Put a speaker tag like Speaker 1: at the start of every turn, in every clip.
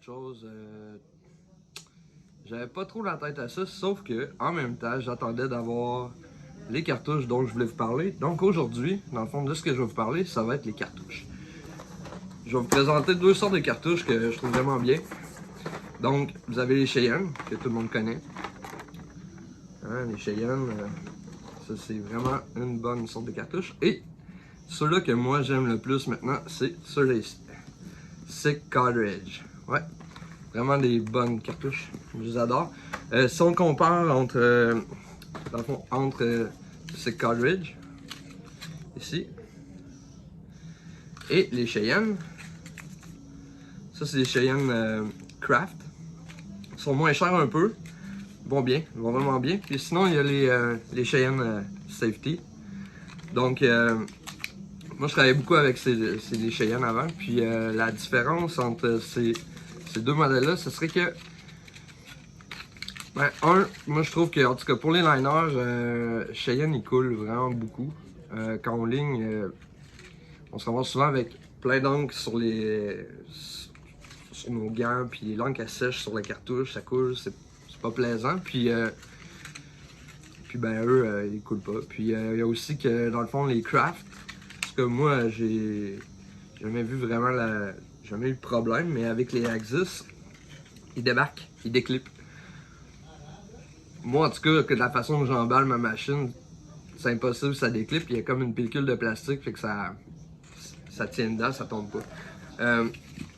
Speaker 1: de choses. J'avais pas trop la tête à ça, sauf que en même temps, j'attendais d'avoir les cartouches dont je voulais vous parler. Donc aujourd'hui, dans le fond, de ce que je vais vous parler, ça va être les cartouches. Je vais vous présenter deux sortes de cartouches que je trouve vraiment bien. Donc, vous avez les Cheyenne, que tout le monde connaît. Hein, les Cheyenne, ça c'est vraiment une bonne sorte de cartouche. Et ceux-là que moi j'aime le plus maintenant, c'est ceux-là ici. Sick Cartridge. Ouais, vraiment des bonnes cartouches. Je les adore. Si on compare entre, dans le fond, entre Sick Cartridge, ici, et les Cheyenne, ça c'est des Cheyenne Craft. Ils sont moins chers un peu. Ils vont bien, ils vont vraiment bien. Puis sinon, il y a les Cheyenne Safety. Donc, moi je travaillais beaucoup avec les Cheyenne avant. Puis la différence entre ces deux modèles-là, ce serait que, ben, moi je trouve que, en tout cas pour les liners, Cheyenne ils coulent vraiment beaucoup. Quand on ligne, on se ramasse souvent avec plein d'encre sur nos gants, puis l'encre elle sèche sur la cartouche, ça coule, c'est pas plaisant. Puis ben eux, ils coulent pas. Puis il y a aussi que dans le fond les craft, parce que moi j'ai jamais vu vraiment jamais eu de problème, mais avec les Axis, ils débarquent, ils déclippent. Moi en tout cas, que de la façon dont j'emballe ma machine, c'est impossible, ça déclippe, il y a comme une pellicule de plastique, fait que ça tient dedans, ça tombe pas.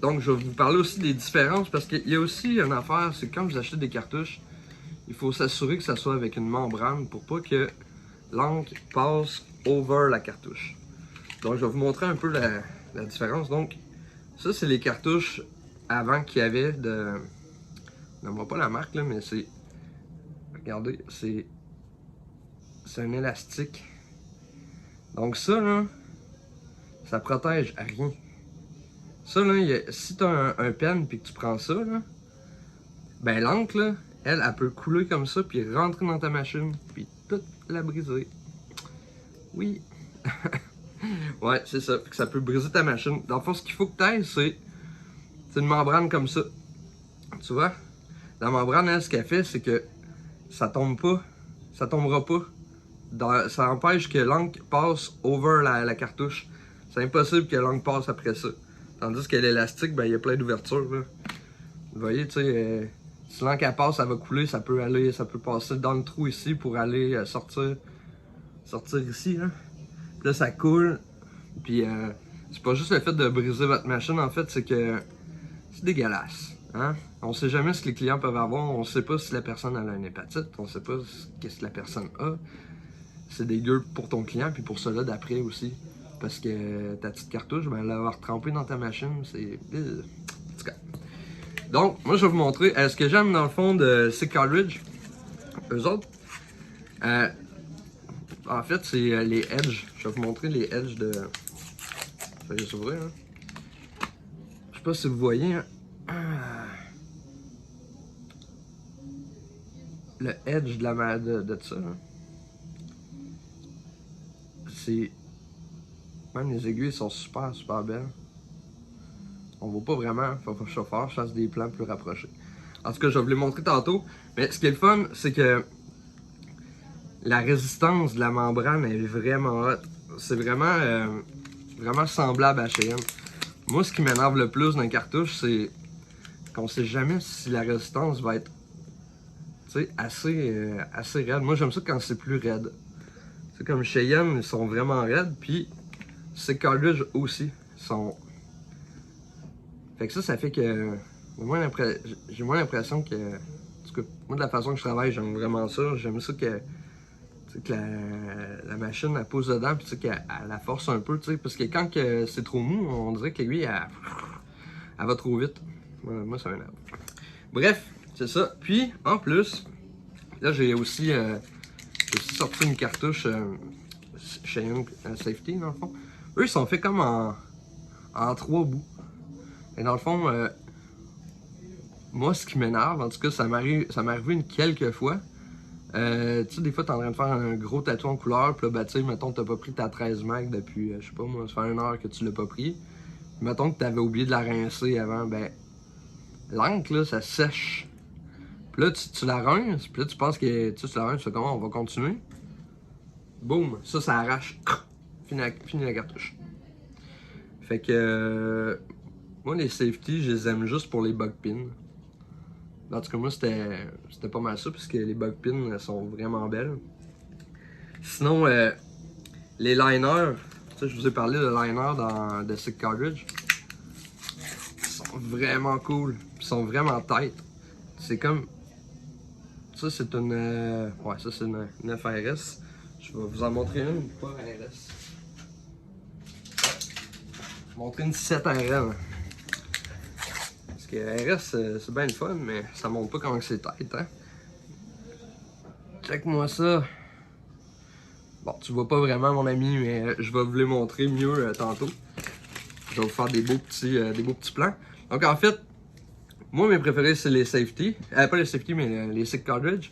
Speaker 1: Donc je vais vous parler aussi des différences, parce qu'il y a aussi une affaire, c'est que quand vous achetez des cartouches, il faut s'assurer que ça soit avec une membrane pour pas que l'encre passe over la cartouche. Donc je vais vous montrer un peu la différence. Donc ça c'est les cartouches avant qu'il y avait de... Je ne vois pas la marque là, mais c'est... Regardez, c'est un élastique. Donc ça là, ça protège à rien. Ça là, si tu as un pen puis que tu prends ça là, ben l'encre là, elle peut couler comme ça, puis rentrer dans ta machine, puis toute la briser. Oui. Ouais, c'est ça. Ça peut briser ta machine. Dans le fond, ce qu'il faut que tu aies, c'est une membrane comme ça. Tu vois? La membrane, elle, ce qu'elle fait, c'est que ça tombe pas. Ça tombera pas. Ça empêche que l'encre passe over la cartouche. C'est impossible que l'encre passe après ça. Tandis que l'élastique, ben, il y a plein d'ouvertures, là. Vous voyez, tu sais... si l'encre passe, ça va couler, ça peut passer dans le trou ici pour aller sortir ici. Hein. Puis là, ça coule. Puis c'est pas juste le fait de briser votre machine, en fait, c'est que c'est dégueulasse. Hein? On sait jamais ce que les clients peuvent avoir. On sait pas si la personne a une hépatite. On sait pas qu'est-ce que la personne a. C'est dégueu pour ton client, puis pour ceux-là d'après aussi. Parce que ta petite cartouche, ben, elle va retremper dans ta machine. C'est... En tout cas. Donc, moi, je vais vous montrer ce que j'aime dans le fond de Sick Cartridge. Eux autres, en fait, c'est les edges. Je vais vous montrer les edges de... Je vais les ouvrir. Hein. Je sais pas si vous voyez. Hein. Le edge de ça. Hein. C'est... Même les aiguilles sont super belles. On voit pas vraiment, faut que je fasse des plans plus rapprochés. En tout cas, je vais vous les montrer tantôt. Mais ce qui est le fun, c'est que la résistance de la membrane est vraiment hot. C'est vraiment semblable à Cheyenne. Moi, ce qui m'énerve le plus dans les cartouches, c'est qu'on sait jamais si la résistance va être assez raide. Moi, j'aime ça quand c'est plus raide. C'est comme Cheyenne, ils sont vraiment raides, puis Sick Cartridge aussi sont... Fait que ça fait que j'ai moins l'impression que... En tout cas, moi de la façon que je travaille, j'aime vraiment ça. J'aime ça que la machine elle pousse dedans, puis qu'elle la force un peu, parce que quand c'est trop mou, on dirait que lui, elle va trop vite. Moi ça m'énerve. Bref, c'est ça. Puis, en plus, là j'ai aussi sorti une cartouche Cheyenne Safety, dans le fond. Eux, ils sont faits comme en 3 bouts. Et dans le fond, moi, ce qui m'énerve, en tout cas, ça m'est arrivé quelques fois. Tu sais, des fois, t'es en train de faire un gros tatou en couleur, puis là, ben, tu sais, mettons, t'as pas pris ta 13 mag depuis, je sais pas moi, ça fait 1 heure que tu l'as pas pris. Mettons que t'avais oublié de la rincer avant, ben, l'encre, là, ça sèche. Puis là, tu la rinces, puis là, tu penses que tu la rinces, tu fais comment, on va continuer. Boum, ça arrache. Fini la cartouche. Fait que moi, les safety, je les aime juste pour les bug pins. En tout cas, moi, c'était pas mal ça, parce que les bug pins sont vraiment belles. Sinon, les liners, je vous ai parlé de liners dans The Sick Cartridge. Ils sont vraiment cool, ils sont vraiment tight. C'est comme. Ça, c'est une. Ouais, ça, c'est une FRS. Je vais vous en montrer une, pas RS. Je vais montrer une 7RL. Parce que RS, c'est bien le fun, mais ça montre pas comment c'est tight, hein. Check-moi ça. Bon, tu vois pas vraiment, mon ami, mais je vais vous les montrer mieux tantôt. Je vais vous faire des beaux petits plans. Donc, en fait, moi, mes préférés, c'est les safety. Pas les safety, mais les Sick Cartridge.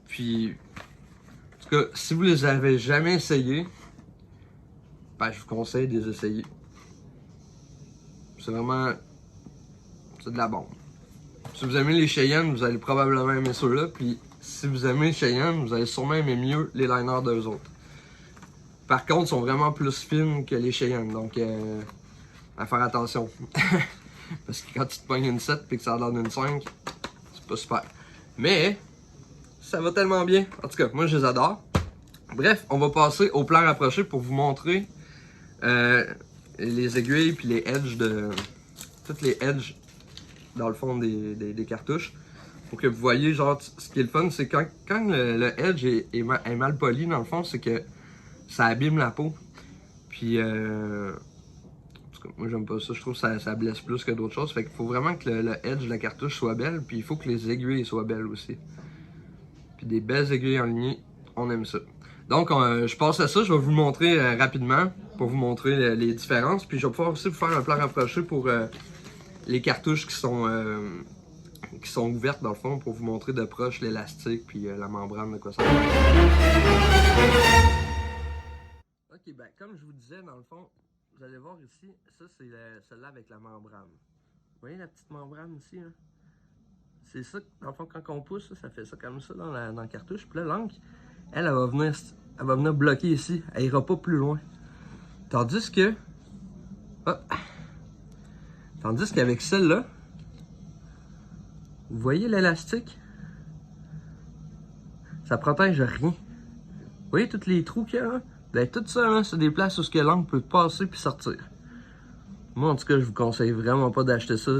Speaker 1: Puis, en tout cas, si vous les avez jamais essayés, ben, je vous conseille de les essayer. C'est vraiment. C'est de la bombe. Si vous aimez les Cheyenne, vous allez probablement aimer ceux-là. Puis, si vous aimez Cheyenne, vous allez sûrement aimer mieux les liners d'eux autres. Par contre, ils sont vraiment plus fines que les Cheyenne. Donc, à faire attention. Parce que quand tu te pognes une 7 et que ça donne une 5, c'est pas super. Mais, ça va tellement bien. En tout cas, moi, je les adore. Bref, on va passer au plan rapproché pour vous montrer les aiguilles puis les edges de. Toutes les edges dans le fond des cartouches. Pour que vous voyez, genre, ce qui est le fun, c'est quand le edge est mal poli, dans le fond, c'est que ça abîme la peau. Puis, en tout cas, moi j'aime pas ça, je trouve que ça blesse plus que d'autres choses. Fait qu'il faut vraiment que le edge de la cartouche soit belle, puis il faut que les aiguilles soient belles aussi. Puis des belles aiguilles en ligne, on aime ça. Donc, je passe à ça, je vais vous le montrer rapidement, pour vous montrer les différences. Puis je vais pouvoir aussi vous faire un plan rapproché pour les cartouches qui sont ouvertes dans le fond, pour vous montrer de proche l'élastique puis la membrane, de quoi ça va. Ok, ben comme je vous disais, dans le fond, vous allez voir ici, ça c'est celle-là avec la membrane. Vous voyez la petite membrane ici, hein? C'est ça, dans le fond, quand on pousse, ça fait ça comme ça dans la cartouche. Puis là, l'encre, elle va venir bloquer ici. Elle ira pas plus loin. Tandis que... Oh, tandis qu'avec celle-là, vous voyez l'élastique? Ça protège rien. Vous voyez tous les trous qu'il y a là? Ben, tout ça, là, c'est des places où l'encre peut passer puis sortir. Moi, en tout cas, je vous conseille vraiment pas d'acheter ça.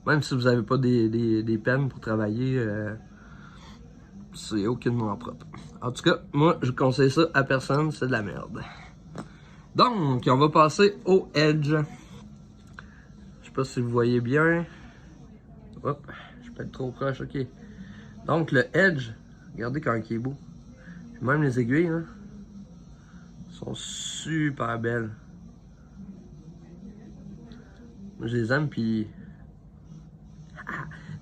Speaker 1: Même si vous n'avez pas des pennes pour travailler, c'est aucunement propre. En tout cas, moi, je conseille ça à personne, c'est de la merde. Donc, on va passer au edge. Je sais pas si vous voyez bien. Hop, je peux être trop proche, ok. Donc, le edge, regardez quand il est beau. Même les aiguilles, hein, sont super belles. Moi, je les aime, puis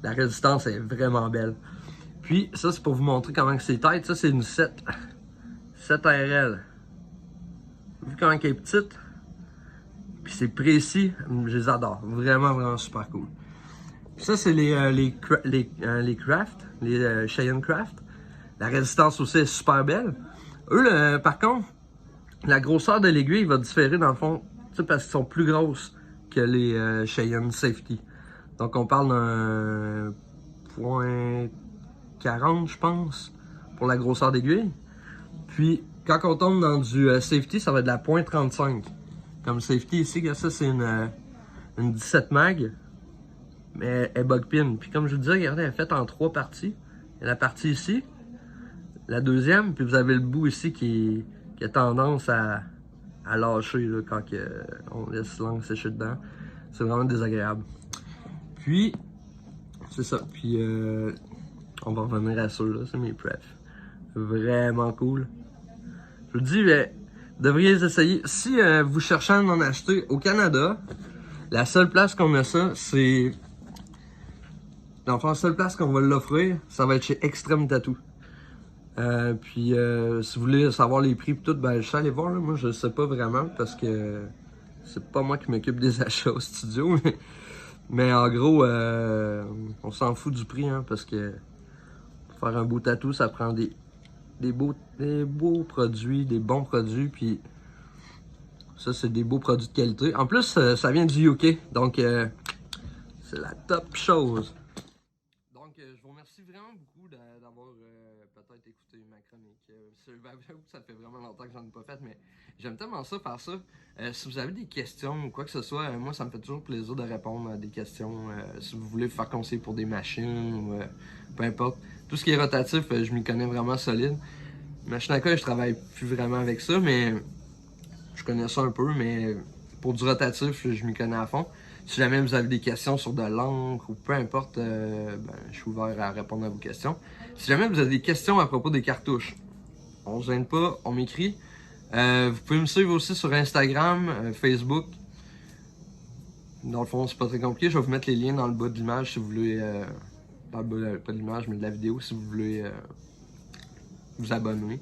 Speaker 1: la résistance est vraiment belle. Puis, ça, c'est pour vous montrer comment c'est tight. Ça, c'est une 7RL. Vu comment elle est petite, puis c'est précis, je les adore. Vraiment, vraiment super cool. Puis ça, c'est les Craft, les Cheyenne Craft. La résistance aussi est super belle. Eux, par contre, la grosseur de l'aiguille va différer dans le fond, parce qu'ils sont plus grosses que les Cheyenne Safety. Donc on parle d'un .40, je pense, pour la grosseur d'aiguille. Puis quand on tombe dans du Safety, ça va être de la .35. Comme Safety ici, ça c'est une 17 mag, mais elle est bug pin. Puis comme je vous disais, regardez, elle est faite en 3 parties. Il y a la partie ici, la deuxième, puis vous avez le bout ici qui a tendance à lâcher là, quand on laisse l'angle sécher dedans. C'est vraiment désagréable. Puis, c'est ça. Puis, on va revenir à ceux-là, c'est mes prefs. Vraiment cool. Je vous dis, vous devriez les essayer. Si vous cherchez à en acheter au Canada, la seule place qu'on a ça, c'est... Dans la seule place qu'on va l'offrir, ça va être chez Extreme Tattoo. Puis, si vous voulez savoir les prix et tout, ben, je sais aller voir. Là. Moi, je sais pas vraiment parce que c'est pas moi qui m'occupe des achats au studio. Mais en gros, on s'en fout du prix, hein, parce que pour faire un beau tatou, ça prend des beaux produits, des bons produits, puis ça, c'est des beaux produits de qualité. En plus, ça vient du UK, donc c'est la top chose. Donc, je vous remercie vraiment beaucoup d'avoir peut-être écouté ma chronique. J'avoue que ça fait vraiment longtemps que j'en ai pas fait, mais j'aime tellement ça, faire ça. Si vous avez des questions ou quoi que ce soit, moi, ça me fait toujours plaisir de répondre à des questions. Si vous voulez faire conseil pour des machines ou peu importe. Tout ce qui est rotatif, je m'y connais vraiment solide. Machine à colle, je travaille plus vraiment avec ça, mais je connais ça un peu, mais pour du rotatif, je m'y connais à fond. Si jamais vous avez des questions sur de l'encre ou peu importe, je suis ouvert à répondre à vos questions. Si jamais vous avez des questions à propos des cartouches, on se gêne pas, on m'écrit. Vous pouvez me suivre aussi sur Instagram, Facebook. Dans le fond, c'est pas très compliqué. Je vais vous mettre les liens dans le bas de l'image si vous voulez. Dans le bas, pas de l'image, mais de la vidéo si vous voulez vous abonner.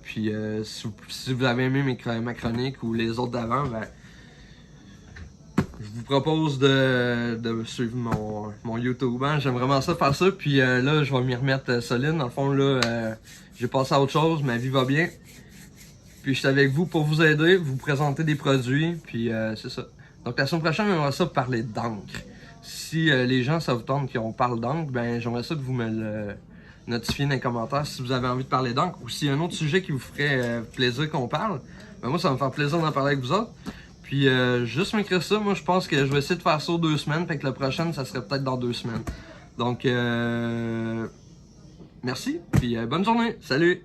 Speaker 1: Puis si vous avez aimé ma chronique ou les autres d'avant, je vous propose de suivre mon YouTube. Hein. J'aime vraiment ça, faire ça. Puis là, je vais m'y remettre solide. Dans le fond, là, j'ai passé à autre chose. Ma vie va bien. Puis je suis avec vous pour vous aider, vous présenter des produits. Puis c'est ça. Donc la semaine prochaine, j'aimerais ça parler d'encre. Si les gens, ça vous tente qu'on parle d'encre, j'aimerais ça que vous me le notifiez dans les commentaires si vous avez envie de parler d'encre. Ou s'il y a un autre sujet qui vous ferait plaisir qu'on parle, moi, ça va me faire plaisir d'en parler avec vous autres. Puis juste m'écrire ça, moi je pense que je vais essayer de faire ça aux 2 semaines, fait que la prochaine ça serait peut-être dans 2 semaines. Donc merci, puis bonne journée, salut!